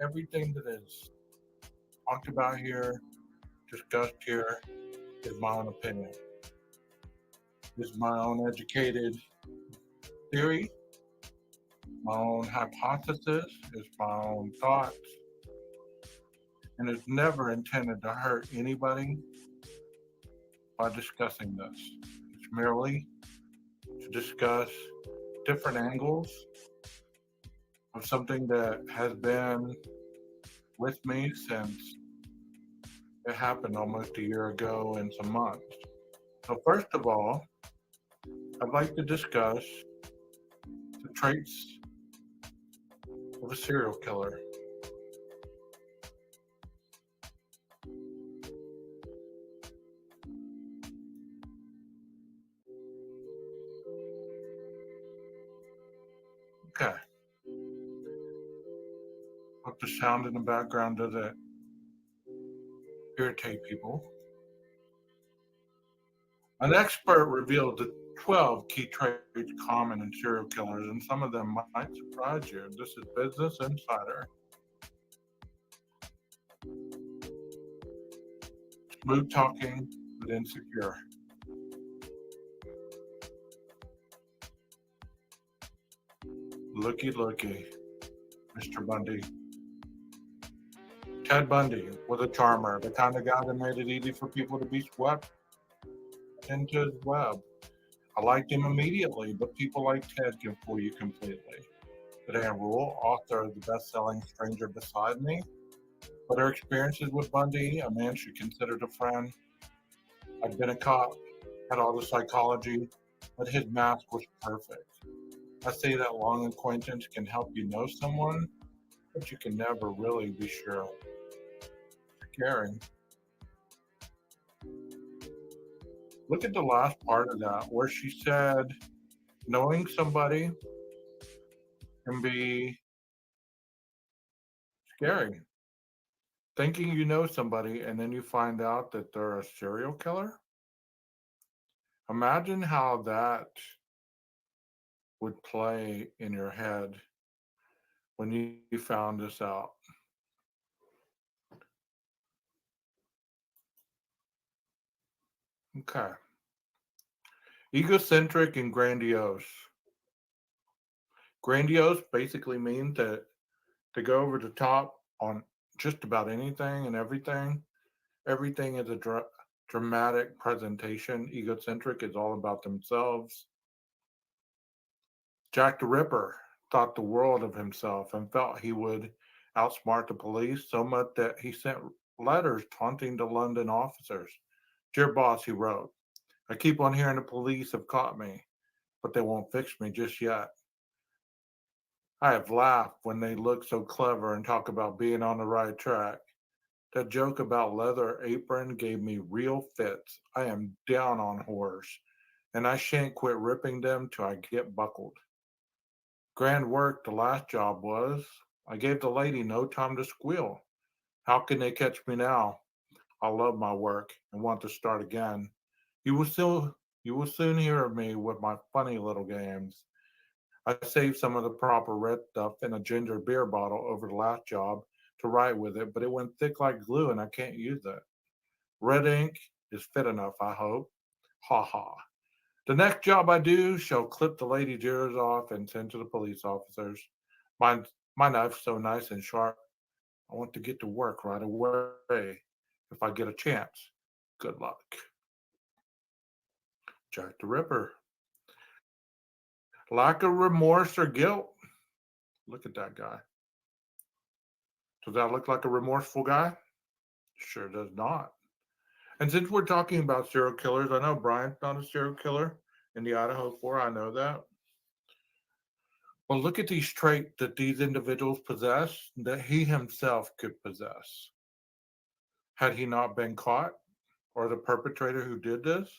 Everything that is talked about here, discussed here, is my own opinion, is my own educated theory, my own hypothesis, is my own thoughts, and it's never intended to hurt anybody by discussing this. It's merely to discuss different angles of something that has been with me since it happened almost a year ago and some months. So, first of all, I'd like to discuss the traits of a serial killer. Okay, hope the sound in the background doesn't irritate people. An expert revealed the 12 key traits common in serial killers, and some of them might surprise you. This is Business Insider. Smooth talking, but insecure. Looky, looky, Mr. Bundy. Ted Bundy was a charmer, the kind of guy that made it easy for people to be swept into his web. I liked him immediately, but people like Ted can fool you completely. Today in Rule, author of the best-selling Stranger Beside Me, but her experiences with Bundy, a man she considered a friend. I'd been a cop, had all the psychology, but his mask was perfect. I say that long acquaintance can help you know someone, but you can never really be sure. Scary. Look at the last part of that where she said, knowing somebody can be scary. Thinking you know somebody and then you find out that they're a serial killer. Imagine how that would play in your head when you found this out. Okay. Egocentric and grandiose. Grandiose basically means that to go over the top on just about anything and everything. Everything is a dramatic presentation. Egocentric is all about themselves. Jack the Ripper thought the world of himself and felt he would outsmart the police so much that he sent letters taunting the London officers. Dear boss, he wrote, I keep on hearing the police have caught me, but they won't fix me just yet. I have laughed when they look so clever and talk about being on the right track. That joke about leather apron gave me real fits. I am down on horrors, and I shan't quit ripping them till I get buckled. Grand work the last job was. I gave the lady no time to squeal. How can they catch me now? I love my work and want to start again. You will soon hear of me with my funny little games. I saved some of the proper red stuff in a ginger beer bottle over the last job to write with it, but it went thick like glue and I can't use it. Red ink is fit enough, I hope. Ha ha. The next job I do shall clip the lady's ears off and send to the police officers. My knife's so nice and sharp. I want to get to work right away if I get a chance. Good luck. Jack the Ripper. Lack of remorse or guilt. Look at that guy. Does that look like a remorseful guy? Sure does not. And since we're talking about serial killers, I know Brian's not a serial killer in the Idaho 4. I know that. Well, look at these traits that these individuals possess that he himself could possess. Had he not been caught, or the perpetrator who did this,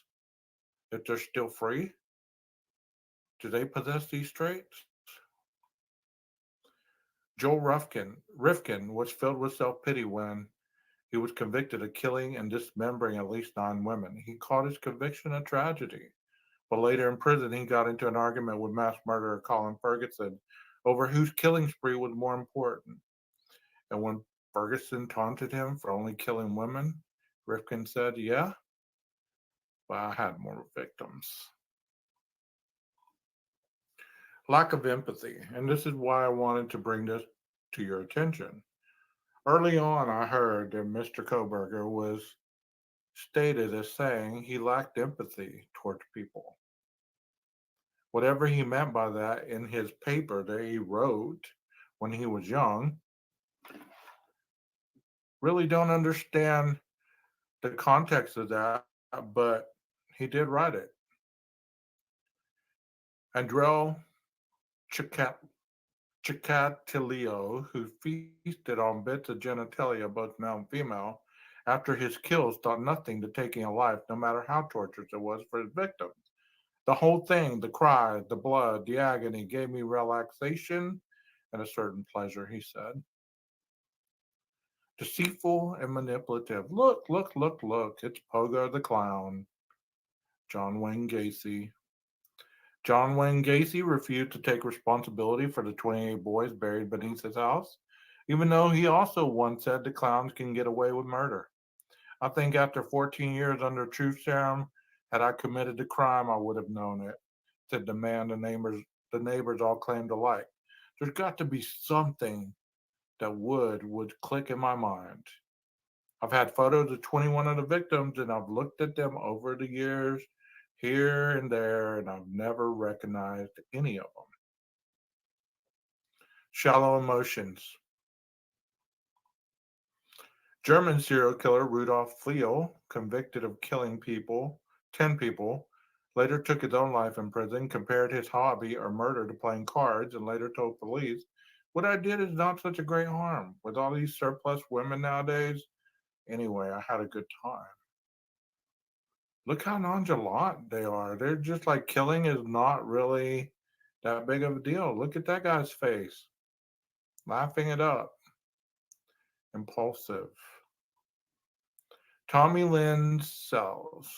if they're still free, do they possess these traits? Joel Rifkin was filled with self pity when he was convicted of killing and dismembering at least 9 women. He called his conviction a tragedy. But later in prison, he got into an argument with mass murderer Colin Ferguson over whose killing spree was more important. And when Ferguson taunted him for only killing women, Rifkin said, "Yeah, but I had more victims." Lack of empathy. And this is why I wanted to bring this to your attention. Early on, I heard that Mr. Koberger was stated as saying he lacked empathy towards people. Whatever he meant by that in his paper that he wrote when he was young, really don't understand the context of that, but he did write it. Andrel Chicat- Chikatilo, who feasted on bits of genitalia, both male and female, after his kills, thought nothing to taking a life, no matter how torturous it was for his victims. The whole thing, the cries, the blood, the agony, gave me relaxation and a certain pleasure, he said. Deceitful and manipulative. Look, look, look, look. It's Pogo the Clown. John Wayne Gacy. John Wayne Gacy refused to take responsibility for the 28 boys buried beneath his house, even though he also once said the clowns can get away with murder. I think after 14 years under truth serum, had I committed the crime, I would have known it, said the man the neighbors all claimed to like. There's got to be something that would click in my mind. I've had photos of 21 of the victims and I've looked at them over the years here and there and I've never recognized any of them. Shallow emotions. German serial killer Rudolf Fleal, convicted of killing 10 people, later took his own life in prison, compared his hobby or murder to playing cards, and later told police, "What I did is not such a great harm. With all these surplus women nowadays, anyway, I had a good time." Look how nonchalant they are. They're just like killing is not really that big of a deal. Look at that guy's face, laughing it up, impulsive. Tommy Lynn Sells,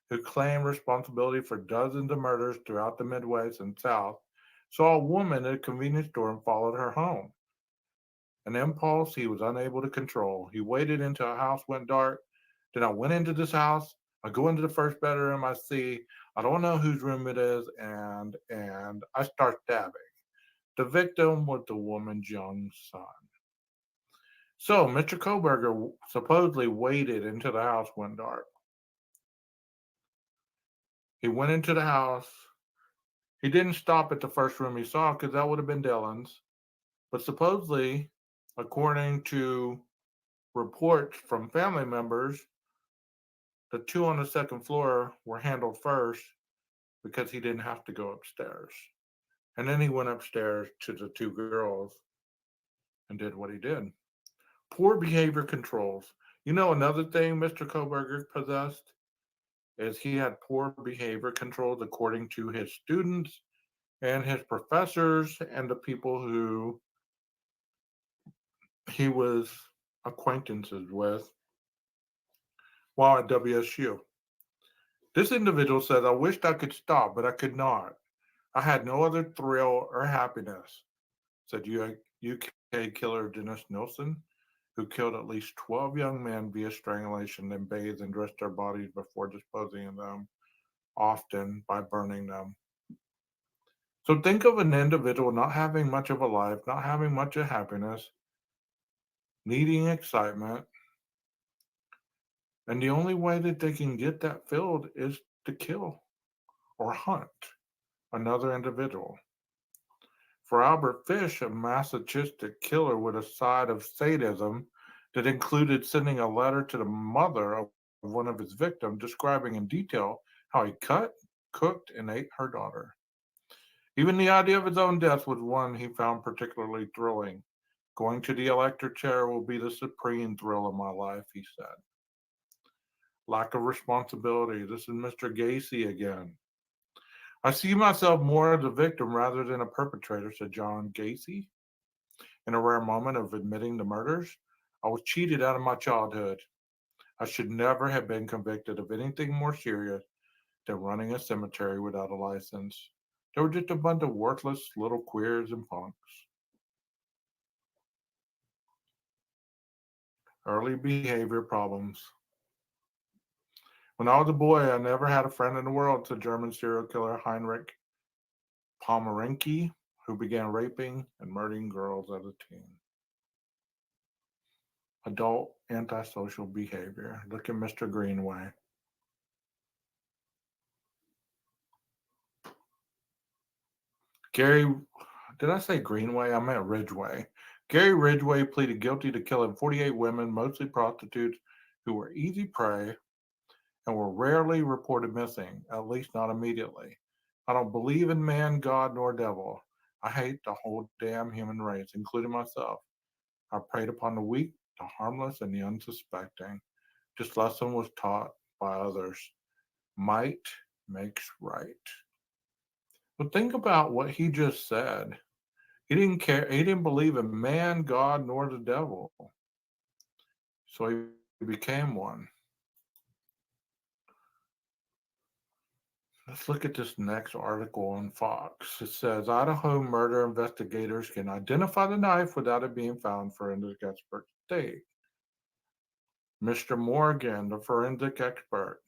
who claimed responsibility for dozens of murders throughout the Midwest and South, saw a woman at a convenience store and followed her home. An impulse he was unable to control. He waited until a house went dark. Then I went into this house. I go into the first bedroom. I see. I don't know whose room it is, and I start stabbing. The victim was the woman's young son. So Mr. Koberger supposedly waited until the house went dark. He went into the house. He didn't stop at the first room he saw because that would have been Dylan's. But supposedly, according to reports from family members, the two on the second floor were handled first because he didn't have to go upstairs. And then he went upstairs to the two girls and did what he did. Poor behavior controls. You know, another thing Mr. Koberger possessed is he had poor behavior controls according to his students and his professors and the people who he was acquaintances with while at WSU. This individual says, "I wished I could stop, but I could not. I had no other thrill or happiness," said UK killer Dennis Nilsson, who killed at least 12 young men via strangulation, then bathed and dressed their bodies before disposing of them, often by burning them. So think of an individual not having much of a life, not having much of happiness, needing excitement, and the only way that they can get that filled is to kill or hunt another individual. For Albert Fish, a masochistic killer with a side of sadism that included sending a letter to the mother of one of his victims describing in detail how he cut, cooked, and ate her daughter. Even the idea of his own death was one he found particularly thrilling. "Going to the electric chair will be the supreme thrill of my life," he said. Lack of responsibility. This is Mr. Gacy again. "I see myself more as a victim rather than a perpetrator," said John Gacy, in a rare moment of admitting the murders. "I was cheated out of my childhood. I should never have been convicted of anything more serious than running a cemetery without a license. They were just a bunch of worthless little queers and punks." Early behavior problems. When I was a boy, I never had a friend in the world, said German serial killer Heinrich Pommerenke, who began raping and murdering girls as a teen. Adult antisocial behavior. Look at Mr. Greenway. Gary, did I say Greenway? I meant Ridgway. Gary Ridgway pleaded guilty to killing 48 women, mostly prostitutes, who were easy prey and were rarely reported missing, at least not immediately. I don't believe in man, God, nor devil. I hate the whole damn human race, including myself. I preyed upon the weak, the harmless, and the unsuspecting. This lesson was taught by others. Might makes right. But think about what he just said. He didn't care. He didn't believe in man, God, nor the devil. So he became one. Let's look at this next article on Fox. It says Idaho murder investigators can identify the knife without it being found, forensic experts state. Mr. Morgan, the forensic expert,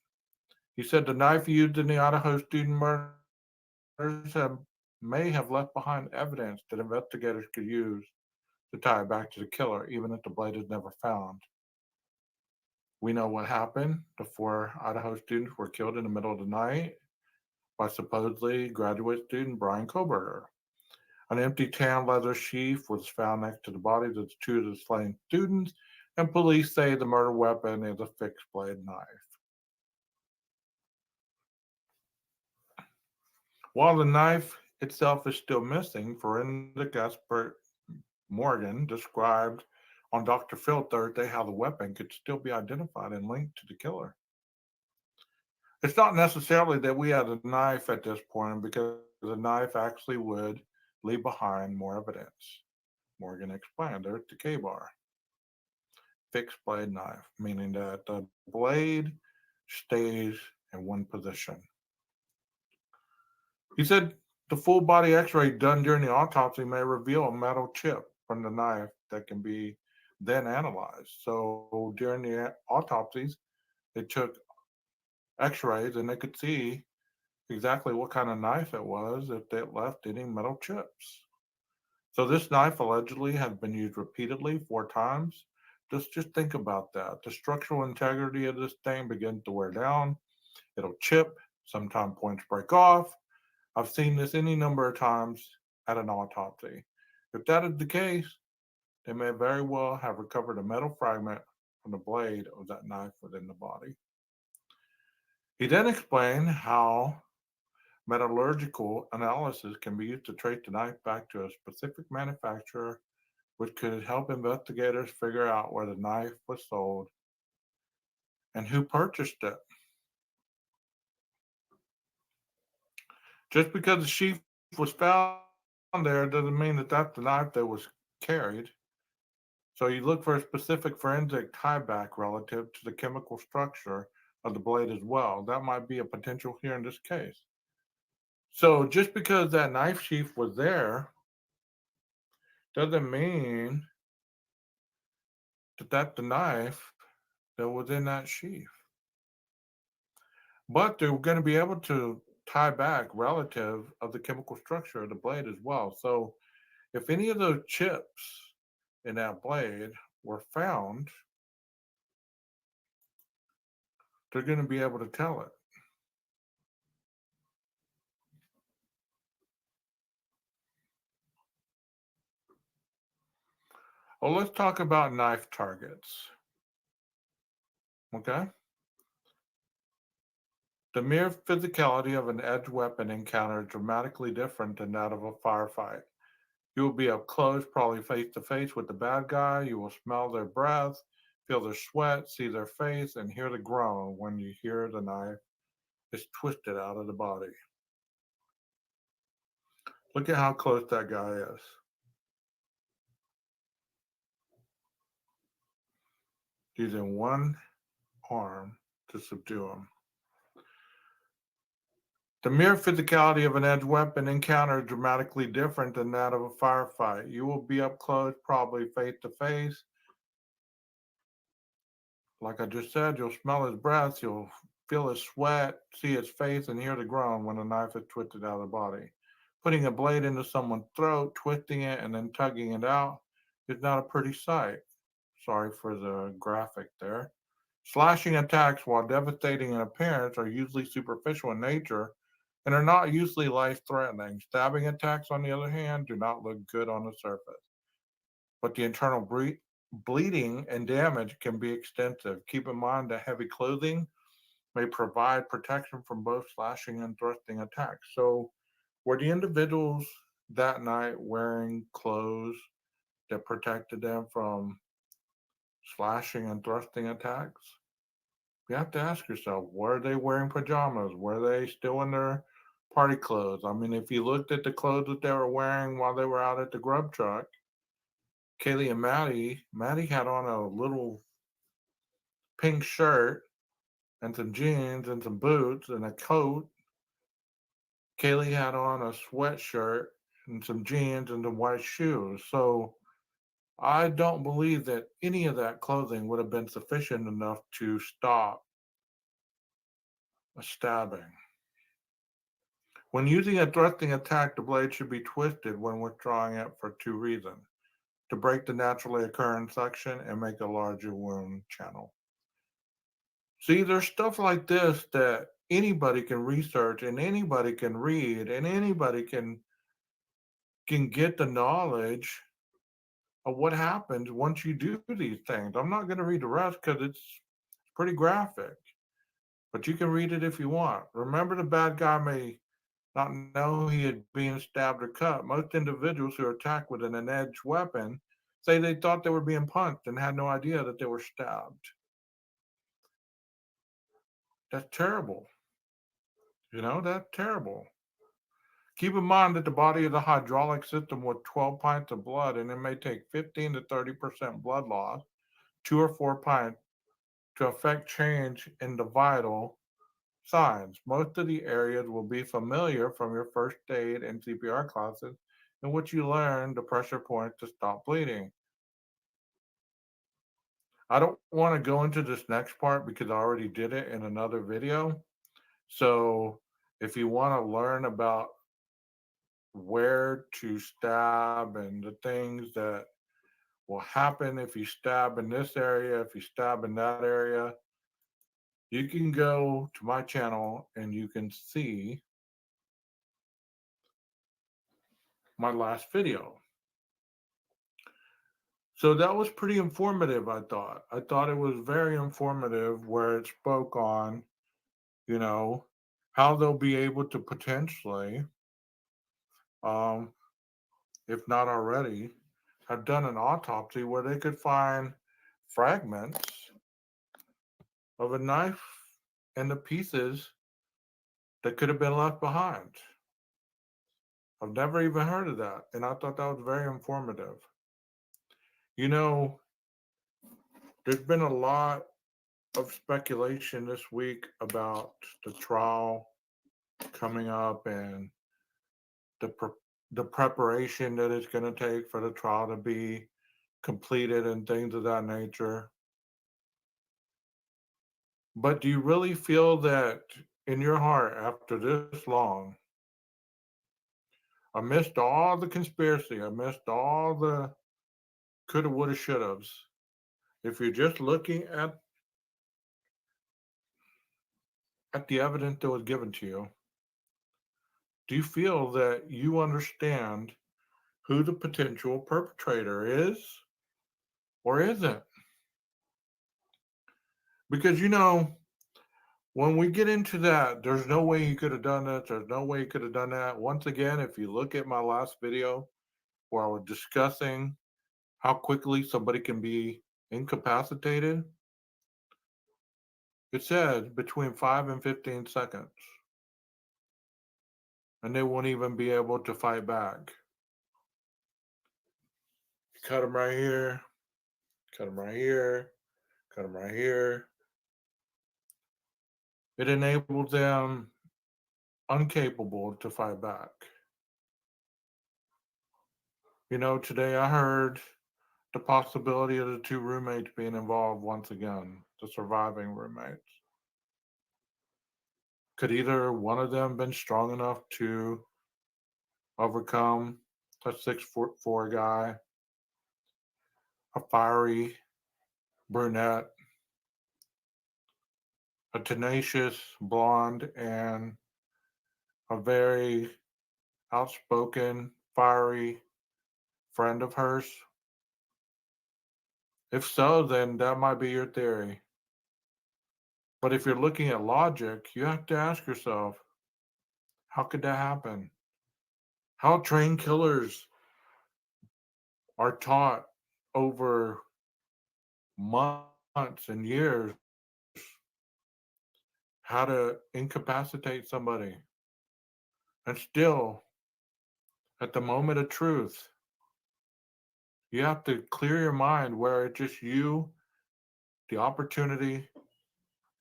he said the knife used in the Idaho student murders may have left behind evidence that investigators could use to tie it back to the killer, even if the blade is never found. We know what happened. The four Idaho students were killed in the middle of the night by supposedly graduate student Brian Koberger. An empty tan leather sheath was found next to the bodies of two of the slain students, and police say the murder weapon is a fixed blade knife. While the knife itself is still missing, forensic expert Morgan described on Dr. Phil Thursday how the weapon could still be identified and linked to the killer. It's not necessarily that we had a knife at this point because a knife actually would leave behind more evidence. Morgan explained. There's the K bar. Fixed blade knife, meaning that the blade stays in one position. He said the full body x ray done during the autopsy may reveal a metal chip from the knife that can be then analyzed. So during the autopsies, they took x rays and they could see exactly what kind of knife it was if it left any metal chips. So this knife allegedly has been used repeatedly 4 times. Just think about that. The structural integrity of this thing begins to wear down. It'll chip. Sometimes points break off. I've seen this any number of times at an autopsy. If that is the case, they may very well have recovered a metal fragment from the blade of that knife within the body. He then explained how metallurgical analysis can be used to trace the knife back to a specific manufacturer, which could help investigators figure out where the knife was sold and who purchased it. Just because the sheath was found there doesn't mean that that's the knife that was carried. So you look for a specific forensic tieback relative to the chemical structure of the blade as well. That might be a potential here in this case. So just because that knife sheath was there doesn't mean that that's the knife that was in that sheath. But they're going to be able to tie back relative of the chemical structure of the blade as well. So if any of those chips in that blade were found, they're going to be able to tell it. Well, let's talk about knife targets. Okay? The mere physicality of an edged weapon encounter is dramatically different than that of a firefight. You will be up close, probably face to face with the bad guy. You will smell their breath, feel their sweat, see their face, and hear the groan when you hear the knife is twisted out of the body. Look at how close that guy is. Using one arm to subdue him. The mere physicality of an edged weapon encounter is dramatically different than that of a firefight. You will be up close, probably face to face, Like I just said, you'll smell his breath, you'll feel his sweat, see his face, and hear the groan when a knife is twisted out of the body. Putting a blade into someone's throat, twisting it, and then tugging it out is not a pretty sight. Sorry for the graphic there. Slashing attacks, while devastating in appearance, are usually superficial in nature and are not usually life threatening. Stabbing attacks, on the other hand, do not look good on the surface, but the internal bleeding and damage can be extensive. Keep in mind that heavy clothing may provide protection from both slashing and thrusting attacks. So, were the individuals that night wearing clothes that protected them from slashing and thrusting attacks? You have to ask yourself, were they wearing pajamas? Were they still in their party clothes? I mean, if you looked at the clothes that they were wearing while they were out at the grub truck, Kaylee and Maddie had on a little pink shirt and some jeans and some boots and a coat. Kaylee had on a sweatshirt and some jeans and some white shoes. So I don't believe that any of that clothing would have been sufficient enough to stop a stabbing. When using a thrusting attack, the blade should be twisted when withdrawing it for two reasons: to break the naturally occurring suction and make a larger wound channel. See, there's stuff like this that anybody can research and anybody can read and anybody can get the knowledge of what happens once you do these things. I'm not going to read the rest because it's pretty graphic, but you can read it if you want. Remember, the bad guy may not know he had been stabbed or cut. Most individuals who are attacked with an edged weapon say they thought they were being punched and had no idea that they were stabbed. That's terrible. That's terrible. Keep in mind that the body is a hydraulic system with 12 pints of blood, and it may take 15 to 30% blood loss, 2 or 4 pints, to affect change in the vital signs. Most of the areas will be familiar from your first aid and CPR classes, in which you learn the pressure points to stop bleeding. I don't want to go into this next part because I already did it in another video. So if you want to learn about where to stab and the things that will happen if you stab in this area, if you stab in that area, you can go to my channel and you can see my last video. So that was pretty informative, I thought. I thought it was very informative where it spoke on, you know, how they'll be able to potentially, um, if not already, have done an autopsy where they could find fragments of a knife and the pieces that could have been left behind. I've never even heard of that, and I thought that was very informative. You know, there's been a lot of speculation this week about the trial coming up and the the preparation that it's going to take for the trial to be completed and things of that nature. But do you really feel that in your heart, after this long, amidst all the conspiracy, amidst all the coulda, woulda, shouldas, if you're just looking at the evidence that was given to you, do you feel that you understand who the potential perpetrator is or isn't? Because when we get into that, there's no way he could have done this, there's no way he could have done that. Once again, if you look at my last video where I was discussing how quickly somebody can be incapacitated, it says between 5 and 15 seconds, and they won't even be able to fight back. Cut them right here, cut them right here, cut them right here. It enables them incapable to fight back. Today I heard the possibility of the two roommates being involved once again. the surviving roommates. Could either one of them been strong enough to overcome a 6'4" guy, a fiery brunette, a tenacious blonde, and a very outspoken, fiery friend of hers? If so, then that might be your theory. But if you're looking at logic, you have to ask yourself, how could that happen? How trained killers are taught over months and years how to incapacitate somebody. And still, at the moment of truth, you have to clear your mind where it's just you, the opportunity,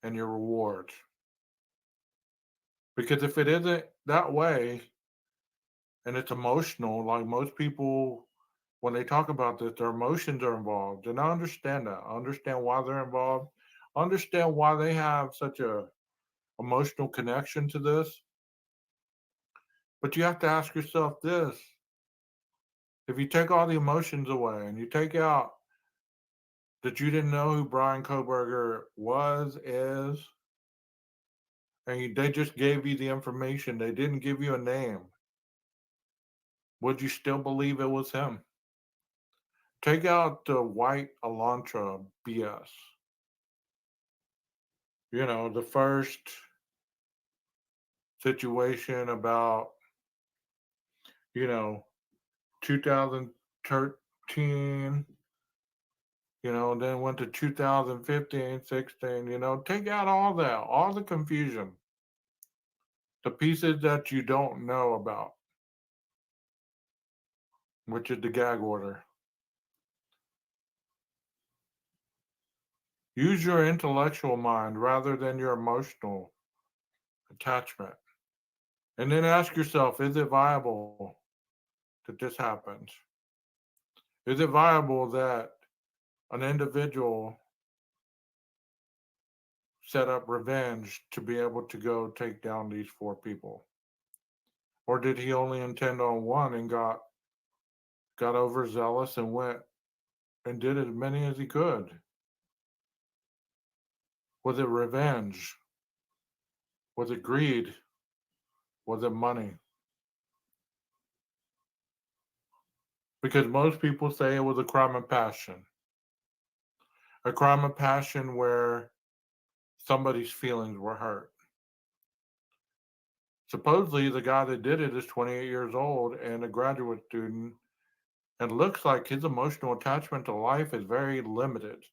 and your rewards. Because if it isn't that way and it's emotional, like most people, when they talk about this, their emotions are involved. And I understand that. I understand why they're involved. I understand why they have such a emotional connection to this. But you have to ask yourself this: if you take all the emotions away and you take out that you didn't know who Brian Koberger was, is, and they just gave you the information, they didn't give you a name, would you still believe it was him? Take out the white Elantra BS. The first situation about, you know, 2013, then went to 2015, 16, take out all that, all the confusion, the pieces that you don't know about, which is the gag order. Use your intellectual mind rather than your emotional attachment. And then ask yourself, is it viable that this happens? Is it viable that an individual set up revenge to be able to go take down these four people? Or did he only intend on one and got overzealous and went and did as many as he could? Was it revenge? Was it greed? Was it money? Because most people say it was a crime of passion. A crime of passion where somebody's feelings were hurt. Supposedly, the guy that did it is 28 years old and a graduate student, and looks like his emotional attachment to life is very limited,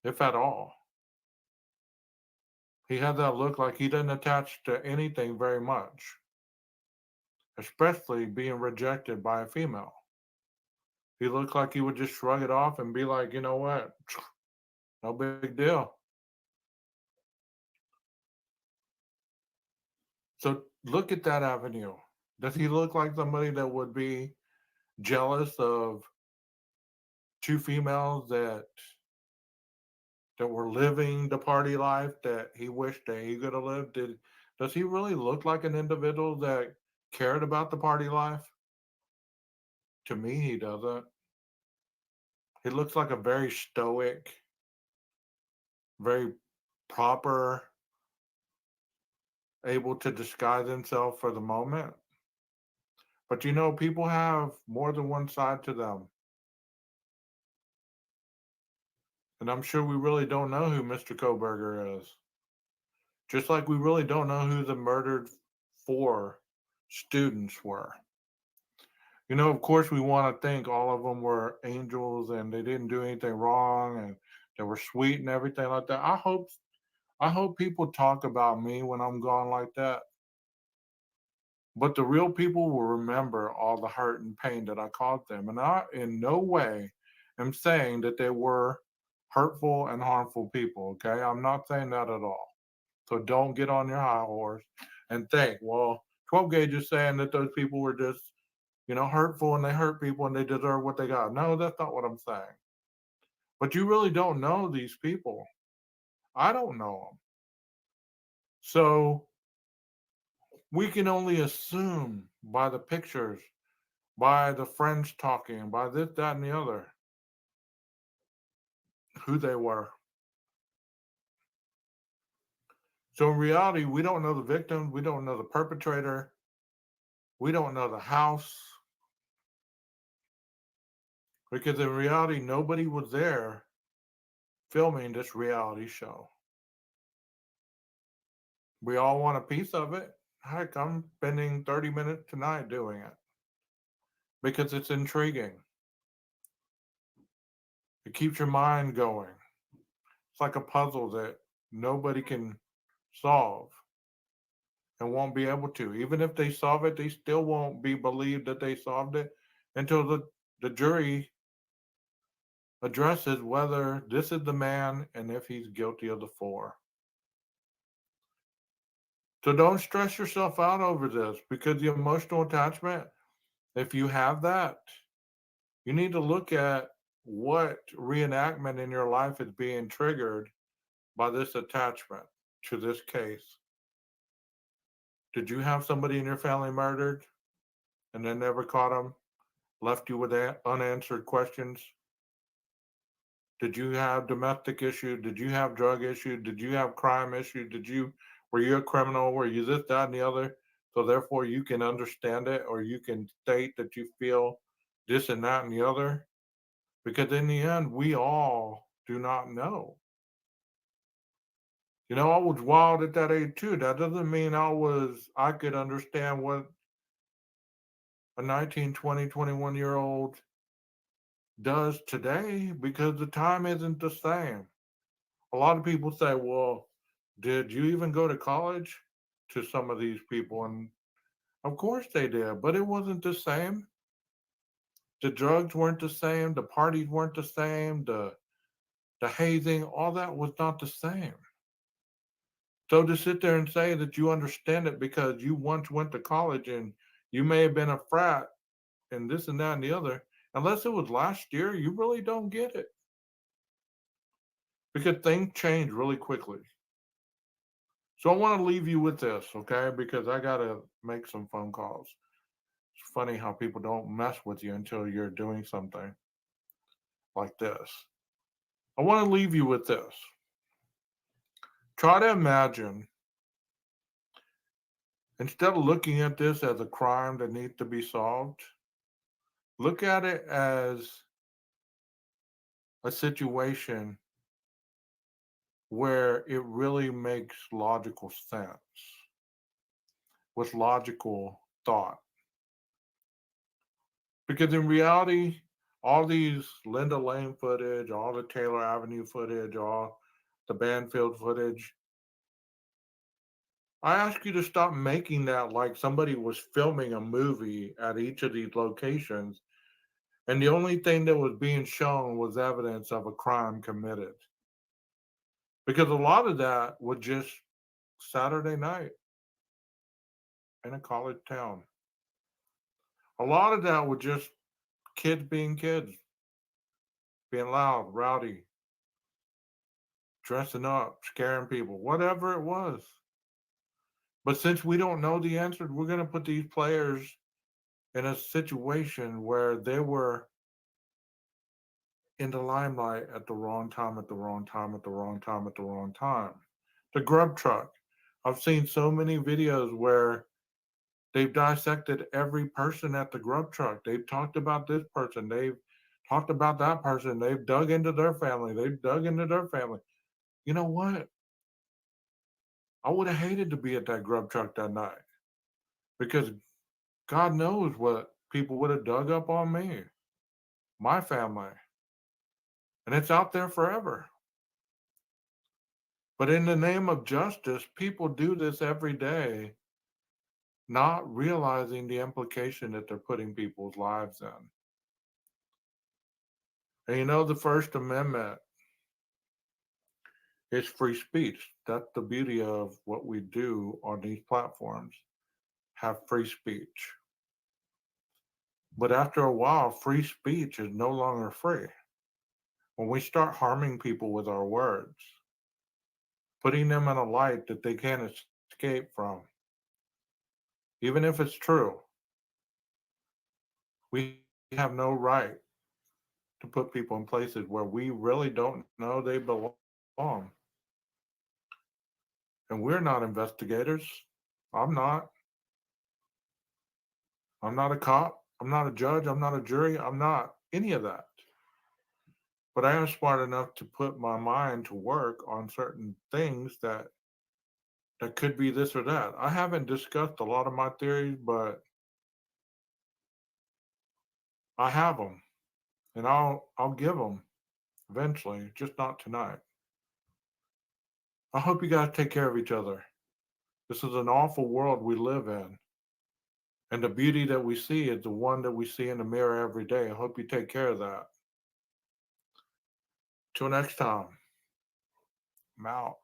if at all. He had that look like he didn't attach to anything very much, especially being rejected by a female. He looked like he would just shrug it off and be like, you know what, no big deal. So look at that avenue. Does he look like somebody that would be jealous of two females that were living the party life that he wished that he could have lived? Does he really look like an individual that cared about the party life? To me, he doesn't. He looks like a very stoic, very proper, able to disguise himself for the moment. But people have more than one side to them. And I'm sure we really don't know who Mr. Koberger is. Just like we really don't know who the murdered four students were. Of course, we want to think all of them were angels and they didn't do anything wrong and they were sweet and everything like that. I hope people talk about me when I'm gone like that. But the real people will remember all the hurt and pain that I caused them. And I, in no way, am saying that they were hurtful and harmful people. Okay. I'm not saying that at all. So don't get on your high horse and think, well, 12 gauge is saying that those people were just, hurtful and they hurt people and they deserve what they got. No, that's not what I'm saying. But you really don't know these people. I don't know them. So we can only assume by the pictures, by the friends talking, by this, that, and the other, who they were. So in reality, we don't know the victim, we don't know the perpetrator, we don't know the house, because in reality, nobody was there filming this reality show. We all want a piece of it. Heck, I'm spending 30 minutes tonight doing it because it's intriguing. It keeps your mind going. It's like a puzzle that nobody can solve and won't be able to. Even if they solve it, they still won't be believed that they solved it until the jury addresses whether this is the man and if he's guilty of the four. So don't stress yourself out over this because the emotional attachment, if you have that, you need to look at what reenactment in your life is being triggered by this attachment to this case. Did you have somebody in your family murdered and then never caught them, left you with unanswered questions? Did you have domestic issues? Did you have drug issues? Did you have crime issues? Were you a criminal? Were you this, that, and the other? So therefore you can understand it or you can state that you feel this and that and the other. Because in the end, we all do not know. I was wild at that age too. That doesn't mean I could understand what a 19, 20, 21-year old does today because the time isn't the same. A lot of people say, well, did you even go to college? To some of these people. And of course they did, but it wasn't the same. The drugs weren't the same. The parties weren't the same. The hazing, all that was not the same. So to sit there and say that you understand it because you once went to college and you may have been a frat and this and that and the other, unless it was last year, you really don't get it because things change really quickly. So I want to leave you with this, okay? Because I got to make some phone calls. It's funny how people don't mess with you until you're doing something like this. I want to leave you with this. Try to imagine, instead of looking at this as a crime that needs to be solved, look at it as a situation where it really makes logical sense with logical thought. Because in reality, all these Linda Lane footage, all the Taylor Avenue footage, all the Banfield footage, I ask you to stop making that like somebody was filming a movie at each of these locations, and the only thing that was being shown was evidence of a crime committed. Because a lot of that was just Saturday night in a college town. A lot of that was just kids, being loud, rowdy, dressing up, scaring people, whatever it was. But since we don't know the answer, we're going to put these players in a situation where they were in the limelight at the wrong time, at the wrong time, at the wrong time, at the wrong time. The grub truck. I've seen so many videos where they've dissected every person at the grub truck. They've talked about this person. They've talked about that person. They've dug into their family. They've dug into their family. You know what? I would have hated to be at that grub truck that night because God knows what people would have dug up on me, my family, and it's out there forever. But in the name of justice, people do this every day, not realizing the implication that they're putting people's lives in. And the First Amendment is free speech. That's the beauty of what we do on these platforms, have free speech. But after a while, free speech is no longer free. When we start harming people with our words, putting them in a light that they can't escape from, even if it's true, we have no right to put people in places where we really don't know they belong. And we're not investigators. I'm not. I'm not a cop. I'm not a judge. I'm not a jury. I'm not any of that. But I am smart enough to put my mind to work on certain things that could be this or that. I haven't discussed a lot of my theories, but I have them, and I'll give them eventually, just not tonight. I hope you guys take care of each other. This is an awful world we live in, and the beauty that we see is the one that we see in the mirror every day. I hope you take care of that. Till next time, I'm out.